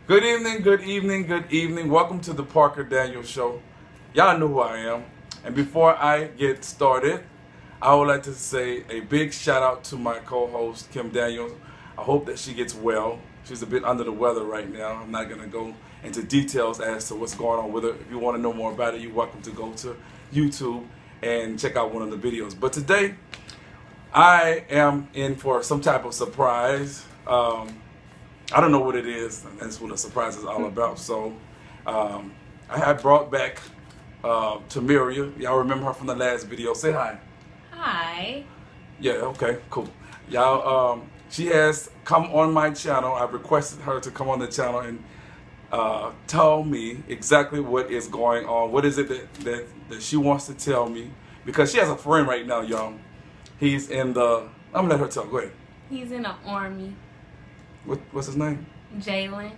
Good evening, good evening, good evening. Welcome to the Parker Daniels Show. Y'all know who I am. And before I get started, I would like to say a big shout out to my co-host, Kim Daniels. I hope that she gets well. She's a bit under the weather right now. I'm not going to go into details as to what's going on with her. If you want to know more about it, you're welcome to go to YouTube and check out one of the videos. But today, I am in for some type of surprise. I don't know what it is. That's what the surprise is all about. So I had brought back Tamiria. Y'all remember her from the last video. Say hi. Hi. Yeah, okay, cool. Y'all, she has come on my channel. I've requested her to come on the channel and tell me exactly what is going on. What is it that she wants to tell me? Because she has a friend right now, y'all. He's in the... I'm going to let her tell. Go ahead. He's in the army. What's his name? Jalen.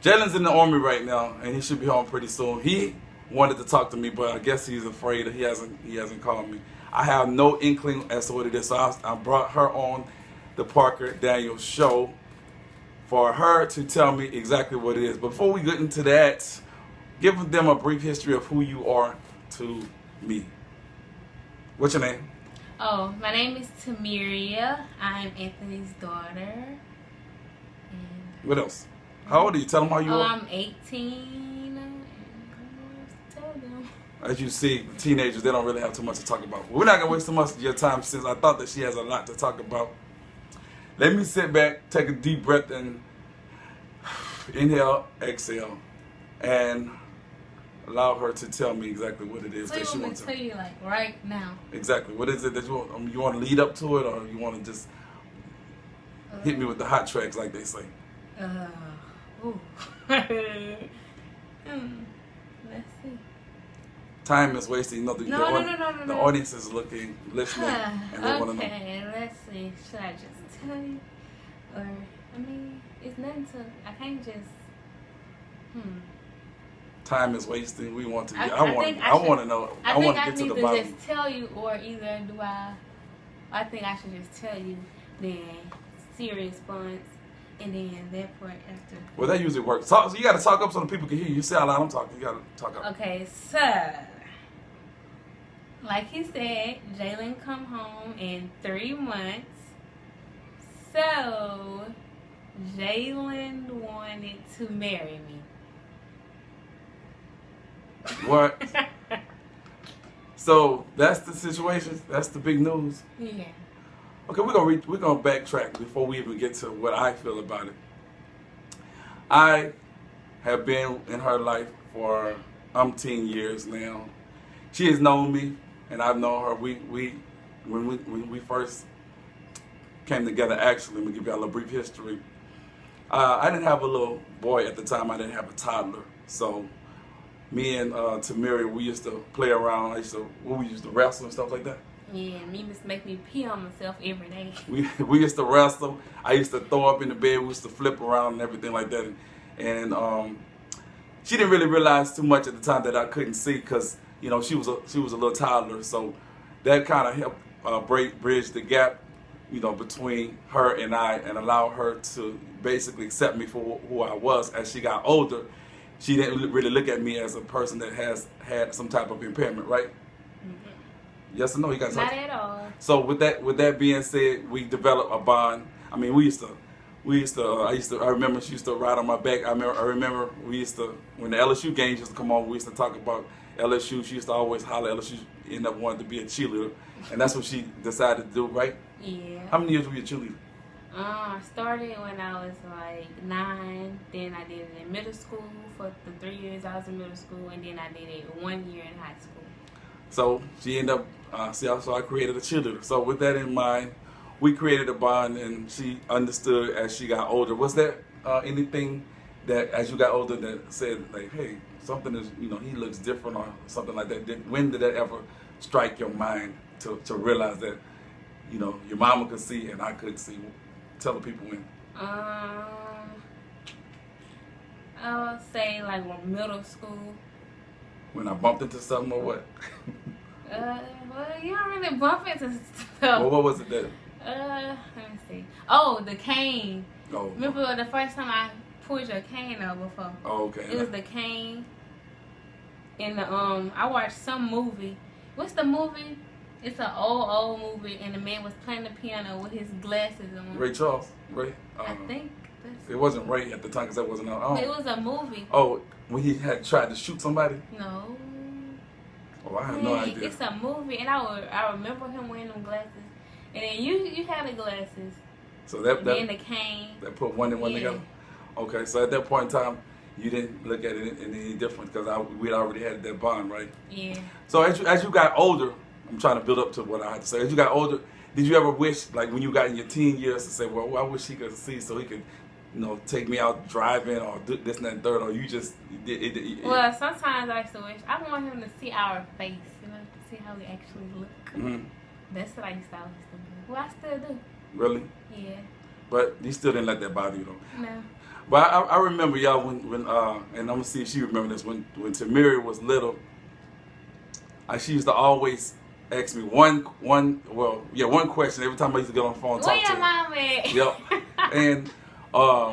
Jalen's in the army right now, and he should be home pretty soon. He wanted to talk to me, but I guess he's afraid. He hasn't called me. I have no inkling as to what it is, so I brought her on the Parker Daniels Show for her to tell me exactly what it is. Before we get into that, give them a brief history of who you are to me. What's your name? Oh, my name is Tamiria. I'm Anthony's daughter. What else? How old are you? Tell them how you are. I'm 18. Tell them. As you see, teenagers, they don't really have too much to talk about. We're not going to waste too much of your time since I thought that she has a lot to talk about. Let me sit back, take a deep breath, and inhale, exhale, and allow her to tell me exactly what it is So that she you want me wants to to. tell you like right now? Exactly. What is it that you want to lead up to it, or you want to just hit me with the hot tracks, like they say? Ooh. Let's see. Time is wasting. No. The audience is looking, listening, and they want to know. Okay, let's see. Should I just tell you? Or, I mean, it's nothing to, I can't just, Time is wasting. We want to. I want to know. I want to get to the bottom. I think I need to just tell you, or either do I think I should just tell you, then see your response, and then that part after. Well, that usually works. So you got to talk up so the people can hear you. You say how loud I'm talking. You got to talk up. Okay, so like he said, Jalen come home in 3 months. So Jalen wanted to marry me. What? So that's the situation. That's the big news. Yeah. Okay, we're gonna backtrack before we even get to what I feel about it. I have been in her life for umpteen years now. She has known me, and I've known her. When we first came together, actually, let me give you a little brief history. I didn't have a little boy at the time. I didn't have a toddler. So me and Tamiria, we used to play around. We used to wrestle and stuff like that. Yeah, me just make me pee on myself every day. We used to wrestle. I used to throw up in the bed. We used to flip around and everything like that. And she didn't really realize too much at the time that I couldn't see because she was a little toddler. So that kind of helped bridge the gap, between her and I, and allow her to basically accept me for who I was. As she got older, she didn't really look at me as a person that has had some type of impairment, right? Yes or no? You got Not at all. So with that being said, we developed a bond. I mean, I remember she used to ride on my back. I remember we used to, when the LSU games used to come on, we used to talk about LSU. She used to always holler at LSU. Ended up wanting to be a cheerleader, and that's what she decided to do, right? Yeah. How many years were you a cheerleader? I started when I was like 9. Then I did it in middle school for the 3 years I was in middle school, and then I did it 1 year in high school. So she ended up, so I created a cheerleader. So with that in mind, we created a bond, and she understood as she got older. Was there anything that, as you got older, that said, like, hey, something is, he looks different or something like that? When did that ever strike your mind to realize that, your mama could see and I could see? Tell the people when. I would say like middle school. When I bumped into something or what? Well, you don't really bump into stuff. Well, what was it that? Let me see. Oh, the cane. Oh. Remember the first time I pulled your cane out before. Oh, okay. It was the cane. In the I watched some movie. What's the movie? It's an old movie, and the man was playing the piano with his glasses on. Ray Charles, Ray. I think that's. It wasn't Ray at the time because that wasn't out. Oh. It was a movie. Oh, when he had tried to shoot somebody. No. Oh, I have no idea. It's a movie, and I remember him wearing them glasses, and then you had the glasses. So that then the cane. That put one and one together. Okay, so at that point in time, you didn't look at it any different because we'd already had that bond, right? Yeah. So as you got older, I'm trying to build up to what I had to say. As you got older, did you ever wish, like when you got in your teen years, to say, well, I wish he could see so he could, take me out driving or do this and that and third, or you just Well, sometimes I used to wish I want him to see our face, to see how we actually look. Mm-hmm. That's what I used to always do. Well, I still do. Really? Yeah. But you still didn't let that bother you though. No. But I remember y'all when and I'm gonna see if she remember this when Tamiri was little. She used to always ask me one question every time I used to get on the phone and talk to her. Where your mom at? Yep. And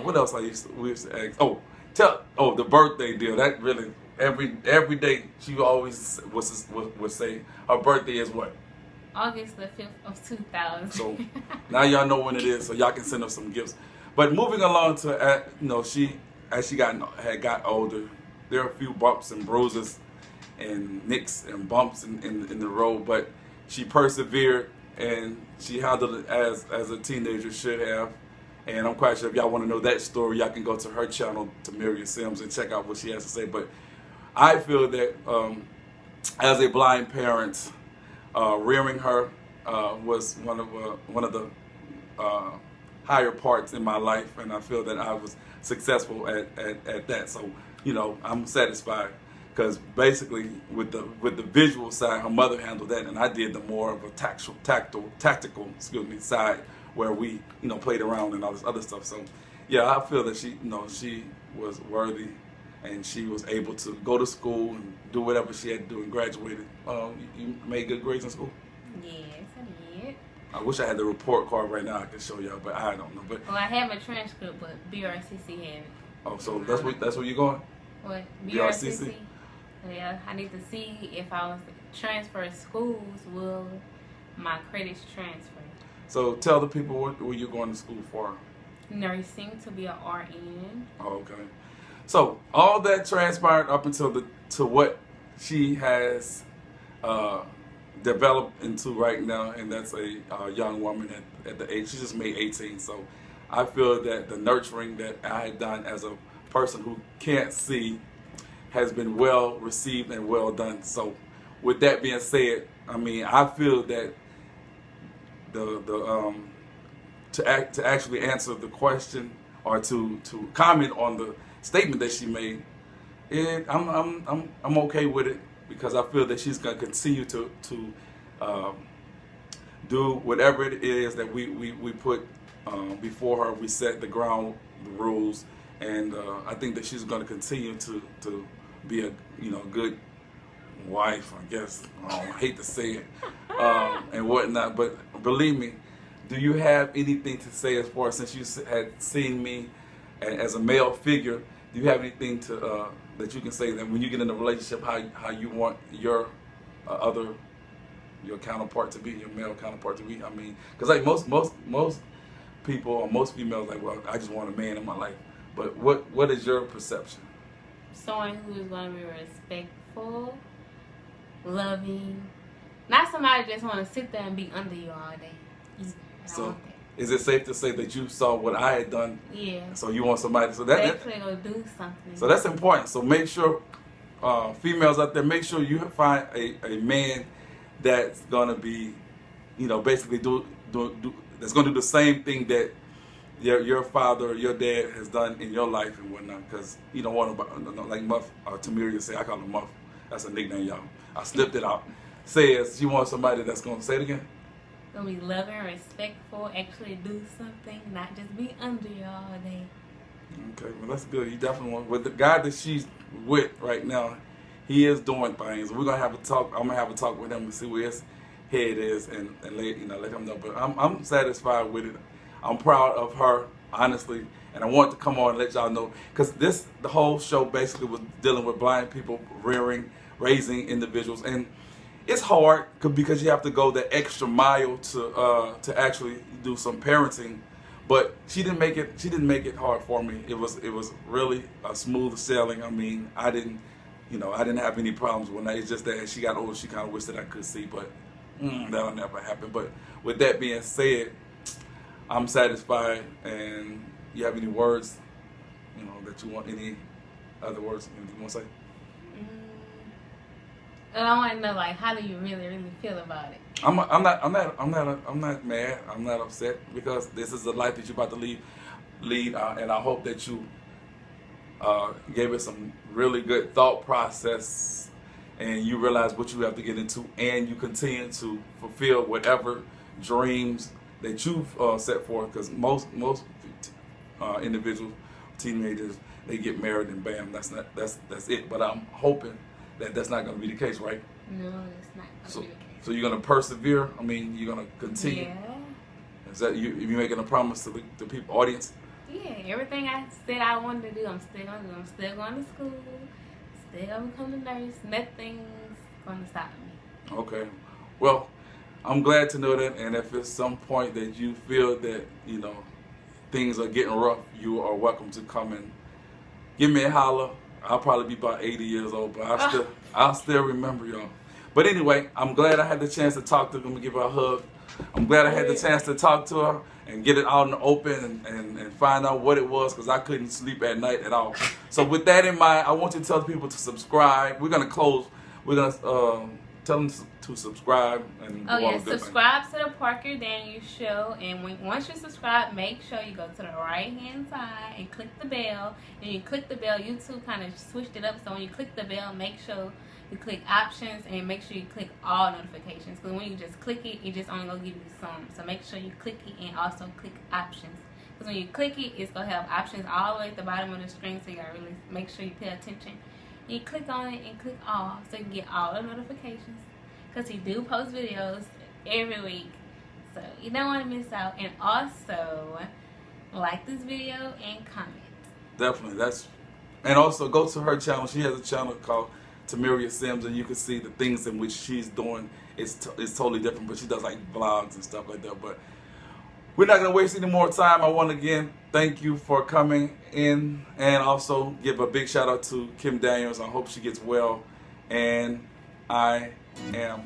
what else we used to ask? The birthday deal. That really every day she always would say her birthday is what? August the 5th of 2000. So now y'all know when it is, so y'all can send her some gifts. But moving along to she as she got older, there are a few bumps and bruises and nicks and bumps in the road, but she persevered and she handled it as a teenager should have. And I'm quite sure if y'all want to know that story, y'all can go to her channel, Tamiria Sims, and check out what she has to say. But I feel that as a blind parent, rearing her was one of the higher parts in my life, and I feel that I was successful at that. So I'm satisfied because basically with the visual side, her mother handled that, and I did the more of a tactical side where we played around and all this other stuff. So yeah, I feel that she was worthy, and she was able to go to school and do whatever she had to do and graduated. You made good grades in school? Yes, I did. I wish I had the report card right now I could show y'all, but I don't know. But I have a transcript, but BRCC had it. Oh, so that's where you're going? What? BRCC? Yeah, I need to see if I was to transfer schools, will my credits transfer? So tell the people what you're going to school for. Nursing, to be an RN. Oh, okay. So all that transpired up until to what she has developed into right now, and that's a young woman at the age, she just made 18. So I feel that the nurturing that I had done as a person who can't see has been well received and well done. So with that being said, I feel that to actually answer the question or to comment on the statement that she made, I'm okay with it because I feel that she's gonna continue to do whatever it is that we put before her. We set the rules, and I think that she's gonna continue to be a good wife, I guess. I hate to say it, and whatnot, but believe me, do you have anything to say as far as, since you had seen me as a male figure, do you have anything to that you can say that when you get in a relationship, how you want your your counterpart to be, your male counterpart to be? Because like most people or most females, like, well, I just want a man in my life. But what is your perception? Someone who is going to be respectful, loving, not somebody just want to sit there and be under you all day. So, is it safe to say that you saw what I had done? Yeah. So you want somebody, so they actually go do something. So that's important. So make sure, females out there, make sure you find a man that's gonna be, basically do that's gonna do the same thing that your father, your dad has done in your life and whatnot. Because you don't want to, like Muff, Tamiria say, I call him Muff. That's a nickname, y'all. I slipped it out. Says you want somebody that's gonna say it again. Gonna be loving, respectful, actually do something, not just be under you all day. Okay, well that's good. You definitely want, with the guy that she's with right now, he is doing things. We're gonna have a talk. I'm gonna have a talk with him and see where his head is, and let him know. But I'm satisfied with it. I'm proud of her honestly. And I wanted to come on and let y'all know, because the whole show basically was dealing with blind people raising individuals, and it's hard because you have to go the extra mile to actually do some parenting. But she didn't make it hard for me. It was really a smooth sailing. I mean, I didn't have any problems when it's just that as she got older, she kind of wished that I could see, but that'll never happen. But with that being said, I'm satisfied. And you have any words, that you want? Any other words you want to say? I want to know, like, how do you really feel about it? I'm not mad. I'm not upset, because this is the life that you're about to lead, and I hope that you gave it some really good thought process, and you realize what you have to get into, and you continue to fulfill whatever dreams that you've set forth. Because most individuals, teenagers, they get married and bam, that's it. But I'm hoping that that's not going to be the case, right? No, it's not going to be the case. So you're going to persevere? I mean, you're going to continue? Yeah. Is that you making a promise to the people, audience? Yeah, everything I said I wanted to do, I'm still going to do. I'm still going to school, still going to become a nurse. Nothing's going to stop me. Okay. Well, I'm glad to know that, and if at some point that you feel that, things are getting rough, you are welcome to come and give me a holler. I'll probably be about 80 years old, but I'll still remember y'all. But anyway, I'm glad I had the chance to talk to them and give her a hug. I'm glad I had the chance to talk to her and get it out in the open and find out what it was, because I couldn't sleep at night at all. So with that in mind, I want you to tell people to subscribe. We're going to close. We're going to tell them to subscribe. And subscribe to the Parker Daniels Show. And once you subscribe, make sure you go to the right-hand side and click the bell. And you click the bell. YouTube kind of switched it up. So when you click the bell, make sure you click options and make sure you click all notifications. Because when you just click it, it just only going to give you some. So make sure you click it and also click options. Because when you click it, it's going to have options all the way at the bottom of the screen. So you got to really make sure you pay attention. You click on it and click all so you can get all the notifications, because he do post videos every week, so you don't want to miss out. And also like this video and comment. Definitely. And also go to her channel. She has a channel called Tamiria Sims, and you can see the things in which she's doing. It's totally different, but she does like vlogs and stuff like that. But we're not going to waste any more time. I want to again thank you for coming in, and also give a big shout out to Kim Daniels. I hope she gets well, and I am